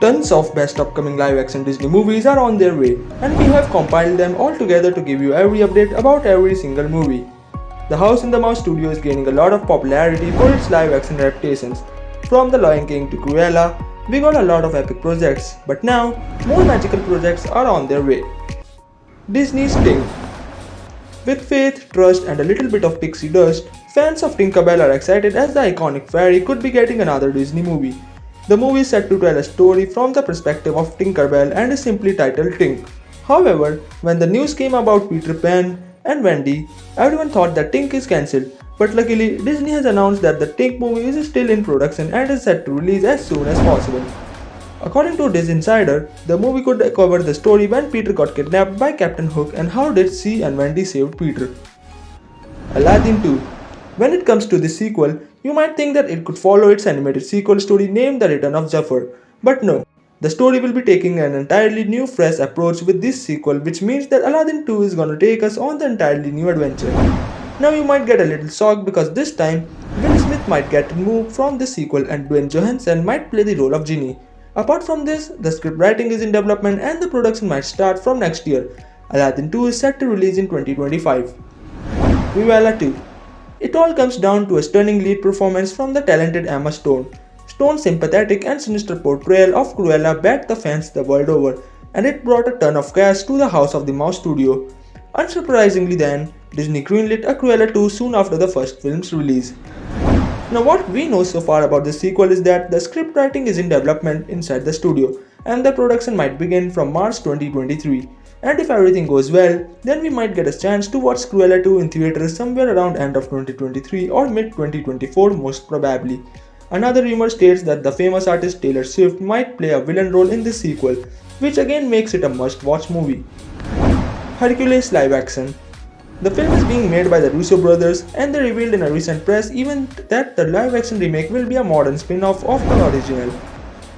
Tons of best upcoming live action Disney movies are on their way, and we have compiled them all together to give you every update about every single movie. The House in the Mouse studio is gaining a lot of popularity for its live action adaptations. From The Lion King to Cruella, we got a lot of epic projects, but now more magical projects are on their way. Disney's Tink. With faith, trust, and a little bit of pixie dust, fans of Tinkerbell are excited as the iconic fairy could be getting another Disney movie. The movie is set to tell a story from the perspective of Tinkerbell and is simply titled Tink. However, when the news came about Peter Pan and Wendy, everyone thought that Tink is cancelled, but luckily Disney has announced that the Tink movie is still in production and is set to release as soon as possible. According to Disney Insider, the movie could cover the story when Peter got kidnapped by Captain Hook and how did she and Wendy saved Peter. Aladdin 2. When it comes to this sequel, you might think that it could follow its animated sequel story named The Return of Jafar, but no. The story will be taking an entirely new fresh approach with this sequel, which means that Aladdin 2 is gonna take us on the entirely new adventure. Now you might get a little shocked because this time, Will Smith might get removed from the sequel and Dwayne Johansson might play the role of Genie. Apart from this, the script writing is in development and the production might start from next year. Aladdin 2 is set to release in 2025. Cruella 2. It all comes down to a stunning lead performance from the talented Emma Stone. Stone's sympathetic and sinister portrayal of Cruella backed the fans the world over, and it brought a ton of cash to the House of the Mouse studio. Unsurprisingly then, Disney greenlit a Cruella 2 soon after the first film's release. Now what we know so far about the sequel is that the script writing is in development inside the studio, and the production might begin from March 2023. And if everything goes well, then we might get a chance to watch Cruella 2 in theaters somewhere around end of 2023 or mid 2024 most probably. Another rumor states that the famous artist Taylor Swift might play a villain role in this sequel, which again makes it a must-watch movie. Hercules live action. The film is being made by the Russo brothers, and they revealed in a recent press event that the live action remake will be a modern spin-off of the original.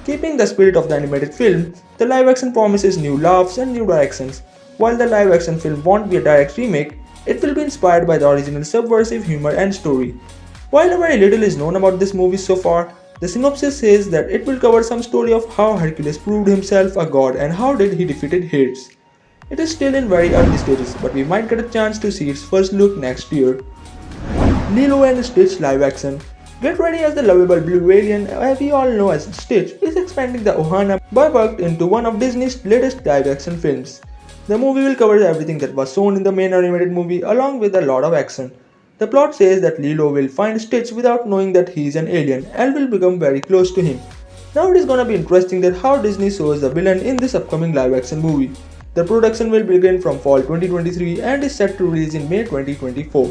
Keeping the spirit of the animated film, the live action promises new laughs and new directions. While the live action film won't be a direct remake, it will be inspired by the original subversive humor and story. While very little is known about this movie so far, the synopsis says that it will cover some story of how Hercules proved himself a god and how did he defeated Hades. It is still in very early stages, but we might get a chance to see its first look next year. Lilo and Stitch live action. Get ready as the lovable blue alien we all know as Stitch is expanding the Ohana boy worked into one of Disney's latest live action films. The movie will cover everything that was shown in the main animated movie along with a lot of action. The plot says that Lilo will find Stitch without knowing that he is an alien and will become very close to him. Now it is gonna be interesting that how Disney shows the villain in this upcoming live action movie. The production will begin from fall 2023 and is set to release in May 2024.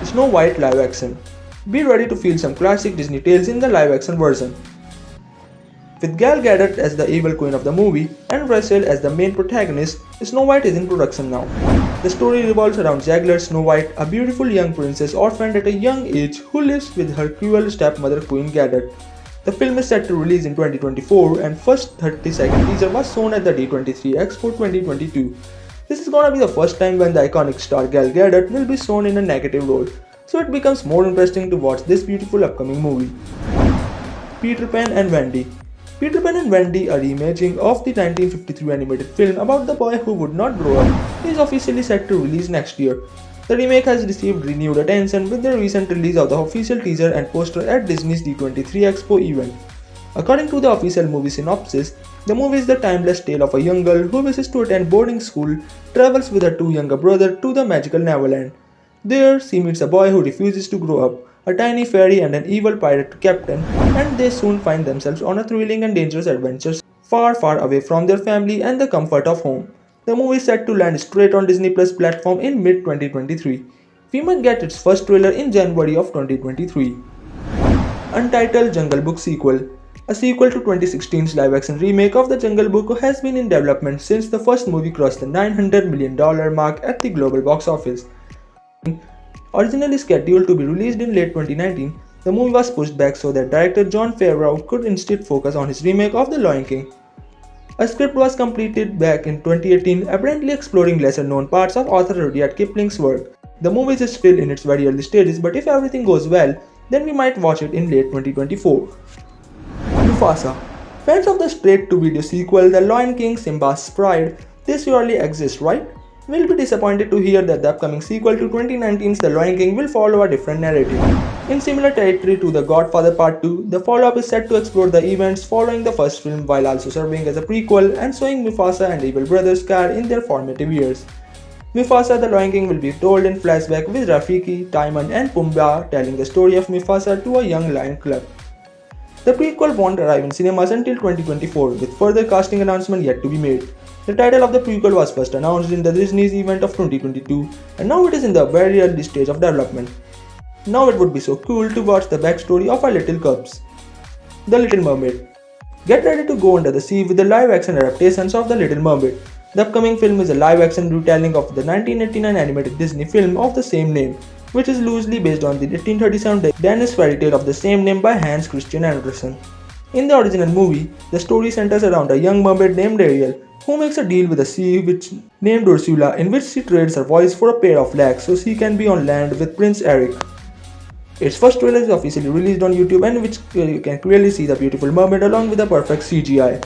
Snow White live action. Be ready to feel some classic Disney tales in the live action version. With Gal Gadot as the evil queen of the movie and Russell as the main protagonist, Snow White is in production now. The story revolves around Juggler Snow White, a beautiful young princess orphaned at a young age who lives with her cruel stepmother Queen Gadot. The film is set to release in 2024 and first 30-second teaser was shown at the D23 Expo 2022. This is gonna be the first time when the iconic star Gal Gadot will be shown in a negative role, so it becomes more interesting to watch this beautiful upcoming movie. Peter Pan and Wendy. Peter Pan and Wendy, a reimagining of the 1953 animated film about the boy who would not grow up, is officially set to release next year. The remake has received renewed attention with the recent release of the official teaser and poster at Disney's D23 Expo event. According to the official movie synopsis, the movie is the timeless tale of a young girl who wishes to attend boarding school, travels with her two younger brothers to the magical Neverland. There, she meets a boy who refuses to grow up, a tiny fairy and an evil pirate captain, and they soon find themselves on a thrilling and dangerous adventure far, far away from their family and the comfort of home. The movie is set to land straight on Disney Plus platform in mid-2023. We might get its first trailer in January of 2023. Untitled Jungle Book sequel. A sequel to 2016's live-action remake of The Jungle Book has been in development since the first movie crossed the $900 million mark at the global box office. Originally scheduled to be released in late 2019, the movie was pushed back so that director Jon Favreau could instead focus on his remake of The Lion King. A script was completed back in 2018, apparently exploring lesser-known parts of author Rudyard Kipling's work. The movie is still in its very early stages, but if everything goes well, then we might watch it in late 2024. Mufasa. Fans of the straight-to-video sequel, The Lion King Simba's Pride, they surely exist, right? We'll be disappointed to hear that the upcoming sequel to 2019's The Lion King will follow a different narrative. In similar territory to The Godfather Part 2, the follow-up is set to explore the events following the first film while also serving as a prequel and showing Mufasa and evil brother Scar in their formative years. Mufasa the Lion King will be told in flashback with Rafiki, Timon and Pumbaa telling the story of Mufasa to a young lion cub. The prequel won't arrive in cinemas until 2024, with further casting announcement yet to be made. The title of the prequel was first announced in the Disney's event of 2022, and now it is in the very early stage of development. Now it would be so cool to watch the backstory of our little cubs. The Little Mermaid. Get ready to go under the sea with the live-action adaptations of The Little Mermaid. The upcoming film is a live-action retelling of the 1989 animated Disney film of the same name, which is loosely based on the 1837 Danish fairy tale of the same name by Hans Christian Andersen. In the original movie, the story centers around a young mermaid named Ariel, who makes a deal with the sea witch named Ursula in which she trades her voice for a pair of legs so she can be on land with Prince Eric. Its first trailer is officially released on YouTube and which you can clearly see the beautiful mermaid along with the perfect CGI.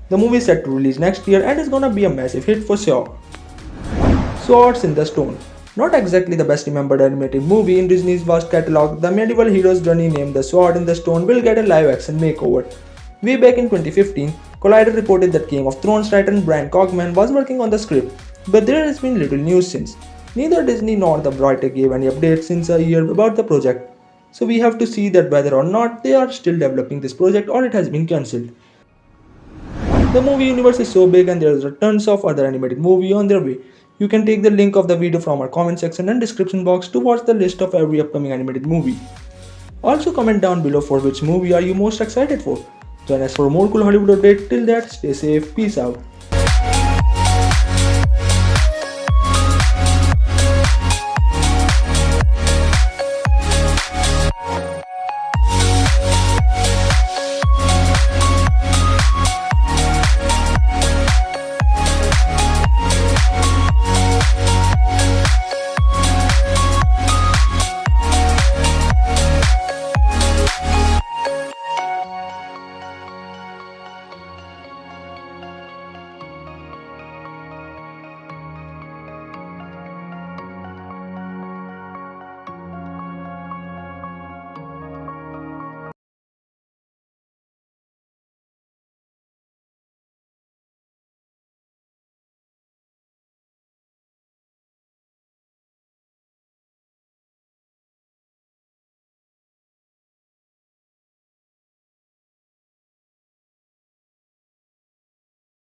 The movie is set to release next year and is gonna be a massive hit for sure. Swords in the Stone. Not exactly the best remembered animated movie in Disney's vast catalog, the medieval hero's journey named The Sword in the Stone will get a live-action makeover. Way back in 2015, Collider reported that Game of Thrones writer Brian Cogman was working on the script, but there has been little news since. Neither Disney nor the writer gave any updates since a year about the project, so we have to see that whether or not they are still developing this project or it has been cancelled. The movie universe is so big and there are tons of other animated movies on their way. You can take the link of the video from our comment section and description box to watch the list of every upcoming animated movie. Also comment down below for which movie are you most excited for. Join us for more cool Hollywood updates. Till that, stay safe, peace out.